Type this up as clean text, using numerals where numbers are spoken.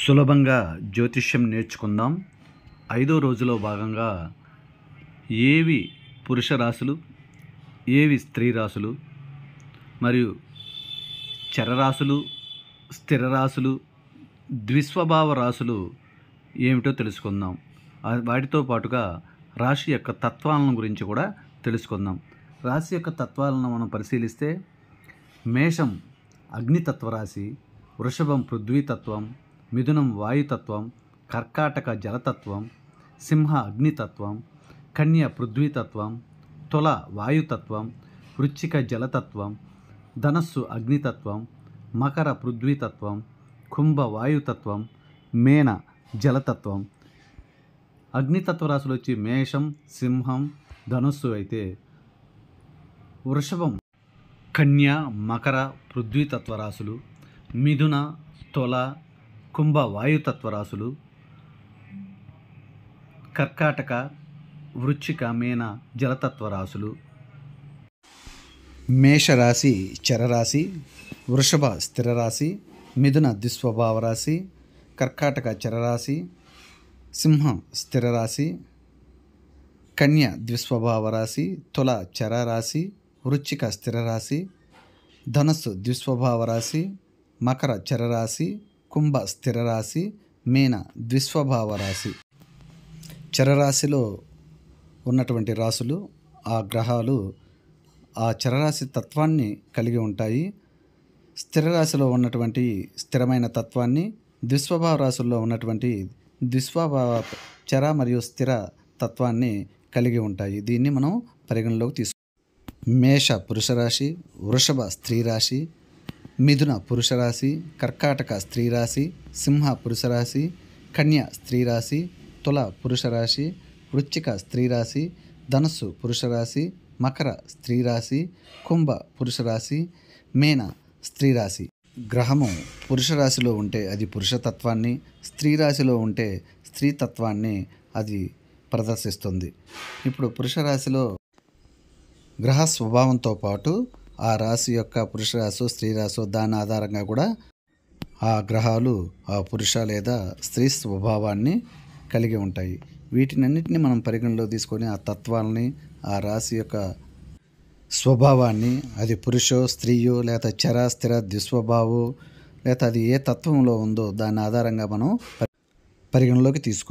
సులభంగా జ్యోతిష్యం నేర్చుకుందాం. 5వ రోజులో భాగంగా ఏవి పురుష రాశులు, ఏవి స్త్రీ రాశులు మరియు చరరాశులు, స్థిర రాశులు, ద్విస్వభావ రాశులు ఏమిటో తెలుసుకుందాం. వాటితో పాటుగా రాశి యొక్క తత్వాలను గురించి కూడా తెలుసుకుందాం. రాశి యొక్క తత్వాలను మనం పరిశీలిస్తే మేషం అగ్నితత్వ రాశి, వృషభం పృథ్వీతత్వం, మిథునం వాయుతత్వం, కర్కాటక జలతత్వం, సింహ అగ్నితత్వం, కన్య పృథ్వీతత్వం, తుల వాయుతత్వం, వృశ్చిక జలతత్వం, ధనస్సు అగ్నితత్వం, మకర పృథ్వీతత్వం, కుంభ వాయుతత్వం, మేన జలతత్వం. అగ్నితత్వ రాశులు వచ్చి మేషం, సింహం, ధనుస్సు అయితే వృషభం, కన్య, మకర పృథ్వీతత్వ రాశులు, మిథున, తుల, కుంభ వాయుతత్వ రాశులు, కర్కాటక, వృశ్చిక, మేన జలతత్వ రాశులు. మేషరాశి చరరాశి, వృషభ స్థిర రాశి, మిథున ద్విస్వభావ రాశి, కర్కాటక చరరాశి, సింహం స్థిర రాశి, కన్య ద్విస్వభావ రాశి, తుల చరరాశి, వృశ్చిక స్థిర రాశి, ధనస్సు ద్విస్వభావ రాశి, మకర చరరాశి, కుంభ స్థిర రాశి, మీన ద్విస్వభావ రాశి. చరరాశిలో ఉన్నటువంటి రాశులు, ఆ గ్రహాలు ఆ చరరాశి తత్వాన్ని కలిగి ఉంటాయి. స్థిర రాశిలో ఉన్నటువంటి స్థిరమైన తత్వాన్ని, ద్విస్వభావ రాశుల్లో ఉన్నటువంటి ద్విస్వభావ చర మరియు స్థిర తత్వాన్ని కలిగి ఉంటాయి. దీన్ని మనం పరిగణలోకి తీసుకుంటాం. మేష పురుషరాశి, వృషభ స్త్రీ రాశి, మిథున పురుషరాశి, కర్కాటక స్త్రీ రాశి, సింహ పురుషరాశి, కన్య స్త్రీ రాశి, తుల పురుషరాశి, వృశ్చిక స్త్రీ రాశి, ధనస్సు పురుషరాశి, మకర స్త్రీ రాశి, కుంభ పురుషరాశి, మీన స్త్రీ రాశి. గ్రహము పురుష రాశిలో ఉంటే అది పురుషతత్వాన్ని, స్త్రీ రాశిలో ఉంటే స్త్రీతత్వాన్ని అది ప్రదర్శిస్తుంది. ఇప్పుడు పురుష రాశిలో గ్రహ స్వభావంతో పాటు ఆ రాశి యొక్క పురుష రాశి, స్త్రీ రాశి దాని ఆధారంగా కూడా ఆ గ్రహాలు ఆ పురుష లేదా స్త్రీ స్వభావాన్ని కలిగి ఉంటాయి. వీటినన్నిటిని మనం పరిగణలో తీసుకొని ఆ తత్వాలని, ఆ రాశి యొక్క స్వభావాన్ని, అది పురుషో స్త్రీయో లేదా చర స్థిర ద్విస్వభావో లేదా అది ఏ తత్వంలో ఉందో దాని ఆధారంగా మనం పరిగణలోకి తీసుకోవాలి.